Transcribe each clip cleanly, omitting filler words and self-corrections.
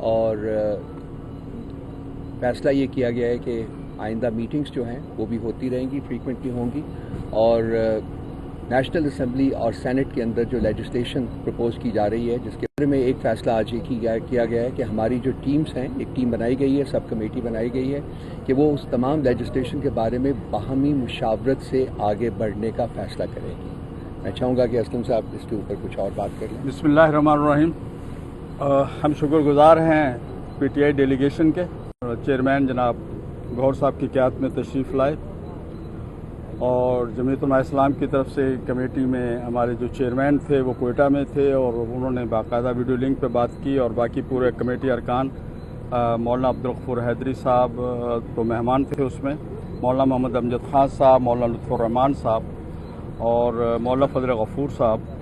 اور فیصلہ یہ کیا گیا ہے کہ آئندہ میٹنگز جو ہیں وہ بھی ہوتی رہیں گی، فریکوینٹلی ہوں گی، اور نیشنل اسمبلی اور سینٹ کے اندر جو لیجسلیشن پرپوز کی جا رہی ہے، جس کے بارے میں ایک فیصلہ آج یہ کیا گیا ہے کہ ہماری جو ٹیمز ہیں، ایک ٹیم بنائی گئی ہے، سب کمیٹی بنائی گئی ہے کہ وہ اس تمام لیجسلیشن کے بارے میں باہمی مشاورت سے آگے بڑھنے کا فیصلہ کرے گی۔ میں چاہوں گا کہ اسلم صاحب اس کے اوپر کچھ اور بات کر لیں۔ بسم اللہ الرحمن الرحیم۔ ہم شکر گزار ہیں پی ٹی آئی ڈیلیگیشن کے، چیئرمین جناب گوہر صاحب کی قیادت میں تشریف لائے، اور جمعیت علماء اسلام کی طرف سے کمیٹی میں ہمارے جو چیئرمین تھے وہ کوئٹہ میں تھے، اور انہوں نے باقاعدہ ویڈیو لنک پہ بات کی، اور باقی پورے کمیٹی ارکان مولانا عبدالغفور حیدری صاحب تو مہمان تھے اس میں، مولانا محمد امجد خان صاحب، مولانا لطف الرحمان صاحب اور مولانا فضل غفور صاحب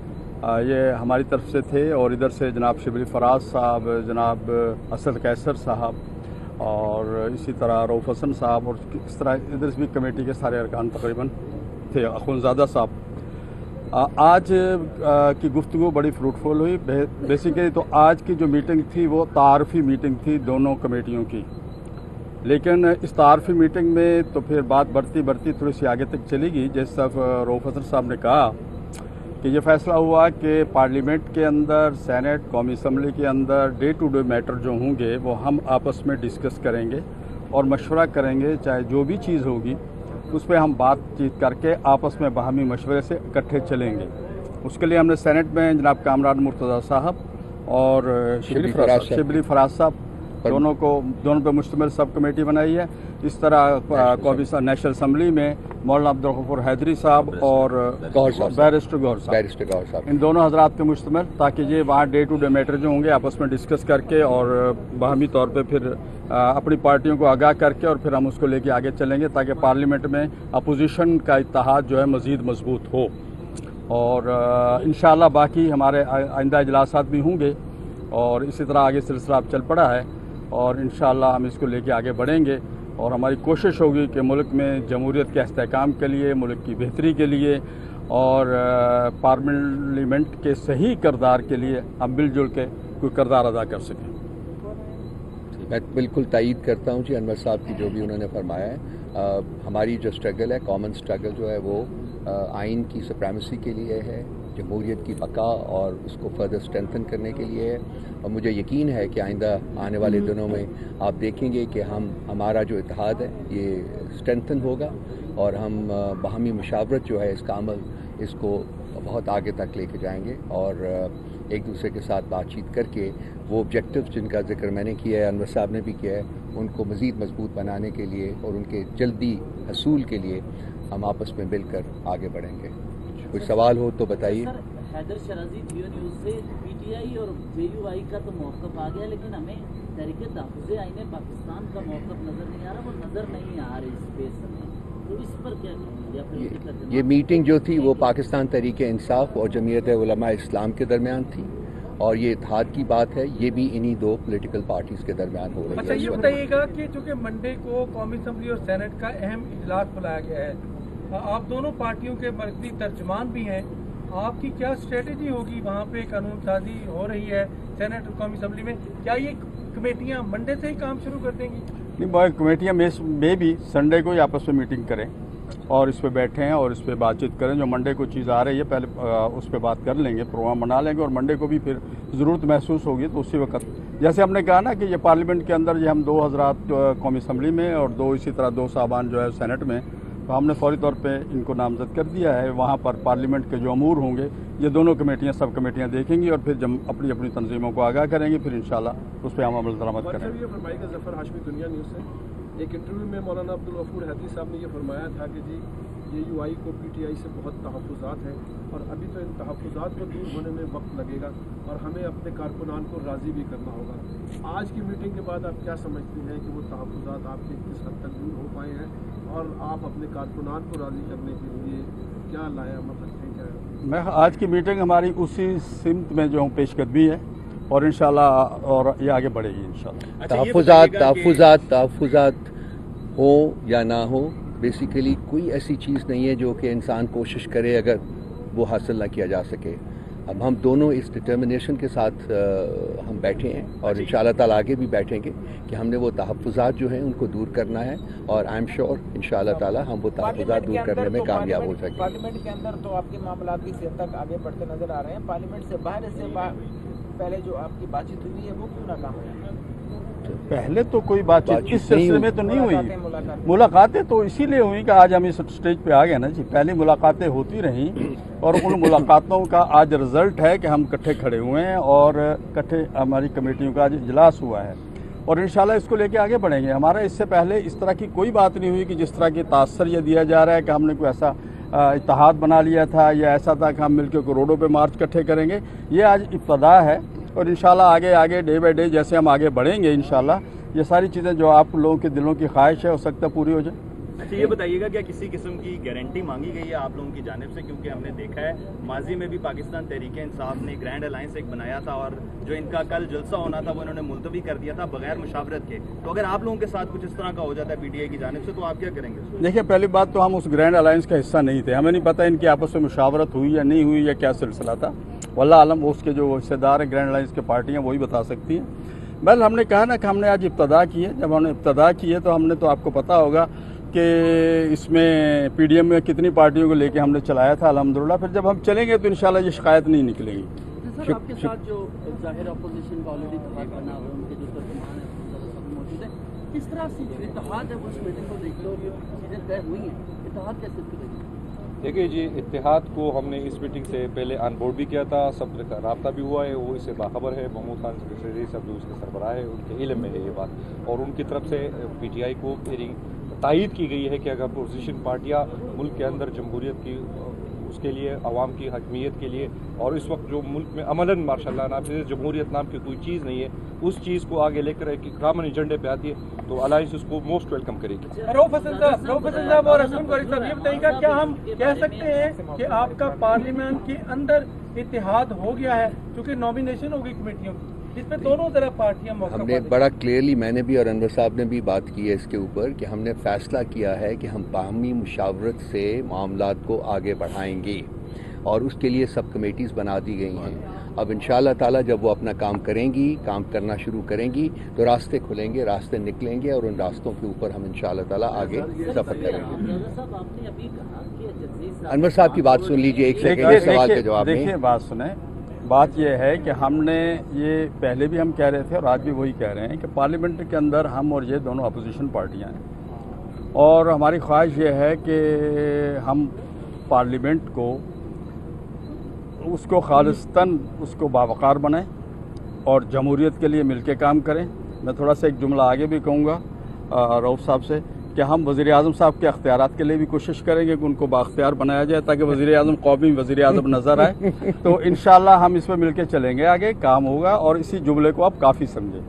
یہ ہماری طرف سے تھے، اور ادھر سے جناب شبلی فراز صاحب، جناب اسد قیصر صاحب، اور اسی طرح رؤف حسن صاحب، اور اس طرح ادھر سے بھی کمیٹی کے سارے ارکان تقریباً تھے، اخونزادہ صاحب۔ آج کی گفتگو بڑی فروٹفل ہوئی۔ بیسیکلی تو آج کی جو میٹنگ تھی وہ تعارفی میٹنگ تھی دونوں کمیٹیوں کی، لیکن اس تعارفی میٹنگ میں تو پھر بات بڑھتی تھوڑی سی آگے تک چلی گئی۔ جیسے رؤف حسن صاحب نے کہا کہ یہ فیصلہ ہوا کہ پارلیمنٹ کے اندر، سینٹ، قومی اسمبلی کے another day to day metre جو ہوں گے وہ ہم آپس میں ڈسکس کریں گے اور مشورہ کریں گے، چاہے جو بھی چیز ہوگی اس پہ ہم بات چیت کر کے آپس میں باہمی مشورے سے اکٹھے چلیں گے۔ اس کے لیے ہم نے سینٹ میں جناب کامران مرتضیٰ صاحب اور شبلی فراز صاحب دونوں پہ مشتمل سب کمیٹی بنائی ہے۔ اس طرح قومی نیشنل اسمبلی میں مولانا عبدالغفور حیدری صاحب اور بیرسٹر گوہر صاحب، ان دونوں حضرات پہ مشتمل، تاکہ یہ وہاں ڈے ٹو ڈے میٹر جو ہوں گے آپس میں ڈسکس کر کے اور باہمی طور پہ پھر اپنی پارٹیوں کو آگاہ کر کے اور پھر ہم اس کو لے کے آگے چلیں گے، تاکہ پارلیمنٹ میں اپوزیشن کا اتحاد جو ہے مزید مضبوط ہو۔ اور انشاءاللہ باقی ہمارے آئندہ اجلاسات بھی ہوں گے، اور اسی طرح آگے سلسلہ اب چل پڑا ہے، اور انشاءاللہ ہم اس کو لے کے آگے بڑھیں گے، اور ہماری کوشش ہوگی کہ ملک میں جمہوریت کے استحکام کے لیے، ملک کی بہتری کے لیے اور پارلیمنٹ کے صحیح کردار کے لیے ہم مل جل کے کوئی کردار ادا کر سکیں۔ میں بالکل تائید کرتا ہوں جی انور صاحب کی جو بھی انہوں نے فرمایا ہے۔ ہماری جو اسٹرگل ہے، کامن اسٹرگل جو ہے وہ آئین کی سپریمیسی کے لیے ہے، جمہوریت کی بقا اور اس کو فردر اسٹرینتھن کرنے کے لیے ہے، اور مجھے یقین ہے کہ آئندہ آنے والے دنوں میں آپ دیکھیں گے کہ ہمارا جو اتحاد ہے یہ اسٹرینتھن ہوگا، اور ہم باہمی مشاورت جو ہے اس کا عمل، اس کو بہت آگے تک لے کے جائیں گے، اور ایک دوسرے کے ساتھ بات چیت کر کے وہ آبجیکٹیوز جن کا ذکر میں نے کیا ہے، انور صاحب نے بھی کیا ہے، ان کو مزید مضبوط بنانے کے لیے اور ان کے جلدی حصول کے لیے ہم آپس میں مل کر آگے بڑھیں گے۔ کوئی سوال ہو تو بتائیے۔ حیدر شرازی جیو نیوز سے پی ٹی آئی اور جے یو آئی کا تو موقف آ گیا، لیکن ہمیں تحریک تحفظ آئین پاکستان کا موقف نظر نہیں آ رہا، وہ نظر نہیں آ رہی اسپیس میں، تو اس پر کیا کہیں گے؟ یہ میٹنگ جو تھی وہ پاکستان تحریک انصاف اور جمعیت علماء اسلام کے درمیان تھی، اور یہ اتحاد کی بات ہے، یہ بھی انہی دو پولیٹیکل پارٹیز کے درمیان ہو رہی ہے۔ اچھا یہ بتائیے گا کہ چونکہ منڈے کو قومی اسمبلی اور سینٹ کا اہم اجلاس بلایا گیا ہے، آپ دونوں پارٹیوں کے مرکزی ترجمان بھی ہیں، آپ کی کیا اسٹریٹجی ہوگی؟ وہاں پہ قانون سازی ہو رہی ہے سینٹ اور قومی اسمبلی میں، کیا یہ کمیٹیاں منڈے سے ہی کام شروع کر دیں گی؟ نہیں، کمیٹیاں میں بھی سنڈے کو ہی آپس میں میٹنگ کریں اور اس پہ بیٹھیں اور اس پہ بات چیت کریں۔ جو منڈے کو چیز آ رہی ہے پہلے اس پہ بات کر لیں گے، پروگرام بنا لیں گے، اور منڈے کو بھی پھر ضرورت محسوس ہوگی تو اسی وقت، جیسے ہم نے کہا نا کہ یہ پارلیمنٹ کے اندر یہ ہم دو حضرات قومی اسمبلی میں اور اسی طرح دو صاحبان جو ہے سینٹ میں، تو ہم نے فوری طور پہ ان کو نامزد کر دیا ہے۔ وہاں پر پارلیمنٹ کے جو امور ہوں گے یہ دونوں کمیٹیاں، سب کمیٹیاں دیکھیں گی، اور پھر اپنی اپنی تنظیموں کو آگاہ کریں گے، پھر انشاءاللہ اس پہ ہم عمل درآمد کریں گے۔ یہ فرمائے گا ظفر ہاشمی دنیا نیوز سے ایک انٹرویو میں مولانا عبدالغفور حیدری صاحب نے یہ فرمایا تھا کہ جی جے یو آئی کو پی ٹی آئی سے بہت تحفظات ہیں، اور ابھی تو ان تحفظات کو دور ہونے میں وقت لگے گا، اور ہمیں اپنے کارکنان کو راضی بھی کرنا ہوگا۔ آج کی میٹنگ کے بعد آپ کیا سمجھتی ہیں کہ وہ تحفظات آپ کے کس حد تک دور ہو پائے ہیں، اور آپ اپنے کارکنان کو راضی کرنے کے لیے کیا لایا عمل رکھیں گے؟ میں آج کی میٹنگ ہماری اسی سمت میں جو پیش قدمی ہے، اور انشاءاللہ اور یہ آگے بڑھے گی انشاءاللہ۔ تحفظات ہو یا نہ ہو، بیسیکلی کوئی ایسی چیز نہیں ہے جو کہ انسان کوشش کرے اگر وہ حاصل نہ کیا جا سکے۔ اب ہم دونوں اس ڈٹرمنیشن کے ساتھ ہم بیٹھے ہیں اور انشاءاللہ تعالیٰ آگے بھی بیٹھیں گے کہ ہم نے وہ تحفظات جو ہیں ان کو دور کرنا ہے، اور آئی ایم شیور انشاءاللہ تعالیٰ ہم وہ تحفظات دور کرنے میں کامیاب ہو سکیں گے۔ پارلیمنٹ کے اندر تو آپ کے معاملات بھی صحت تک آگے بڑھتے نظر آ رہے ہیں، پارلیمنٹ سے باہر پہلے جو آپ کی بات چیت ہوئی ہے وہ کیوں ناکام ہے؟ پہلے تو کوئی بات چیت اس سلسلے میں تو نہیں ہوئی، ملاقاتیں تو اسی لیے ہوئی کہ آج ہم اس سٹیج پہ آ گئے نا جی۔ پہلے ملاقاتیں ہوتی رہیں اور ان ملاقاتوں کا آج رزلٹ ہے کہ ہم کٹھے کھڑے ہوئے ہیں اور کٹھے ہماری کمیٹیوں کا آج اجلاس ہوا ہے، اور انشاءاللہ اس کو لے کے آگے بڑھیں گے۔ ہمارا اس سے پہلے اس طرح کی کوئی بات نہیں ہوئی کہ جس طرح کی تاثر یہ دیا جا رہا ہے کہ ہم نے کوئی ایسا اتحاد بنا لیا تھا یا ایسا تھا کہ ہم مل کے روڈوں پہ مارچ کٹھے کریں گے۔ یہ آج ابتدا ہے، اور انشاءاللہ آگے ڈے بائی ڈے جیسے ہم آگے بڑھیں گے انشاءاللہ یہ ساری چیزیں جو آپ لوگوں کے دلوں کی خواہش ہے ہو سکتا ہے پوری ہو جائے۔ اچھا یہ بتائیے گا کیا کسی قسم کی گارنٹی مانگی گئی ہے آپ لوگوں کی جانب سے؟ کیونکہ ہم نے دیکھا ہے ماضی میں بھی پاکستان تحریک انصاف نے گرینڈ الائنس ایک بنایا تھا، اور جو ان کا کل جلسہ ہونا تھا وہ انہوں نے ملتوی کر دیا تھا بغیر مشاورت کے۔ تو اگر آپ لوگوں کے ساتھ کچھ اس طرح کا ہو جاتا ہے پی ٹی آئی کی جانب سے تو آپ کیا کریں گے؟ دیکھیں پہلی بات تو ہم اس گرینڈ الائنس کا حصہ نہیں تھے، ہمیں نہیں پتہ ان کی آپس میں مشاورت ہوئی یا نہیں ہوئی یا کیا سلسلہ تھا، واللہ عالم اس کے جو حصے دار ہیں گرینڈ الائنس کے پارٹیاں وہی بتا سکتی ہیں۔ بل ہم نے کہا نا کہ ہم نے آج ابتدا کی ہے، جب ہم نے ابتدا کی ہے تو ہم نے تو آپ کو پتہ ہوگا کہ اس میں پی ڈی ایم میں کتنی پارٹیوں کو لے کے ہم نے چلایا تھا الحمدللہ، پھر جب ہم چلیں گے تو انشاءاللہ یہ شکایت نہیں نکلے گی۔ سر آپ کے ساتھ جو ظاہر اپوزیشن کا آلریڈی اتحاد بنا ہوا ہے، ان کے جو ترجمان ہیں سب موجود ہیں، کس طرح سے جو اتحاد ہے وہ اس میٹنگ کو دیکھ لو چیزیں طے ہوئی ہیں، اتحاد کیسے کرے گی؟ دیکھیے جی، اتحاد کو ہم نے اس میٹنگ سے پہلے آن بورڈ بھی کیا تھا، سب کا رابطہ بھی ہوا ہے، وہ اس سے باخبر ہے۔ محمود خان سیکریٹری صاحب جو اس کے سربراہ ہے ان کے علم میں ہے یہ بات، اور ان کی طرف سے پی ٹی آئی کو میری تائید کی گئی ہے کہ اگر اپوزیشن پارٹیاں ملک کے اندر جمہوریت کی اس کے لیے عوام کی حکمیت کے لیے، اور اس وقت جو ملک میں عملاً ماشاء اللہ نام سے جمہوریت نام کی کوئی چیز نہیں ہے، اس چیز کو آگے لے کر ایک کامن ایجنڈے پہ آتی ہے تو الائنس اس کو موسٹ ویلکم کرے گی۔ رؤف حسن صاحب اور اسلم قاری صاحب یہ بتائیے گا کیا ہم کہہ سکتے ہیں کہ آپ کا پارلیمنٹ کے اندر اتحاد ہو گیا ہے چونکہ نامینیشن ہوگی کمیٹیوں کی، جس میں دونوں طرف پارٹیاں موقع ہم نے بڑا کلیئرلی، میں نے بھی اور انور صاحب نے بھی بات کی ہے اس کے اوپر کہ ہم نے فیصلہ کیا ہے کہ ہم باہمی مشاورت سے معاملات کو آگے بڑھائیں گے، اور اس کے لیے سب کمیٹیز بنا دی گئی ہیں۔ اب انشاءاللہ تعالیٰ جب وہ اپنا کام کریں گی، کام کرنا شروع کریں گی تو راستے کھلیں گے، راستے نکلیں گے، اور ان راستوں کے اوپر ہم انشاءاللہ تعالیٰ آگے سفر کریں گے۔ انور صاحب کی بات سن لیجئے ایک سیکنڈ سوال کے جواب میں۔ دیکھیے بات سنیں، بات یہ ہے کہ ہم نے یہ پہلے بھی ہم کہہ رہے تھے اور آج بھی وہی کہہ رہے ہیں کہ پارلیمنٹ کے اندر ہم اور یہ دونوں اپوزیشن پارٹیاں ہیں، اور ہماری خواہش یہ ہے کہ ہم پارلیمنٹ کو اس کو خالصتاً اس کو باوقار بنائیں اور جمہوریت کے لیے مل کے کام کریں۔ میں تھوڑا سا ایک جملہ آگے بھی کہوں گا رؤف صاحب سے کہ ہم وزیر اعظم صاحب کے اختیارات کے لیے بھی کوشش کریں گے کہ ان کو بااختیار بنایا جائے تاکہ وزیر اعظم قومی وزیر اعظم نظر آئے۔ تو انشاءاللہ ہم اس پہ مل کے چلیں گے، آگے کام ہوگا، اور اسی جملے کو آپ کافی سمجھیں۔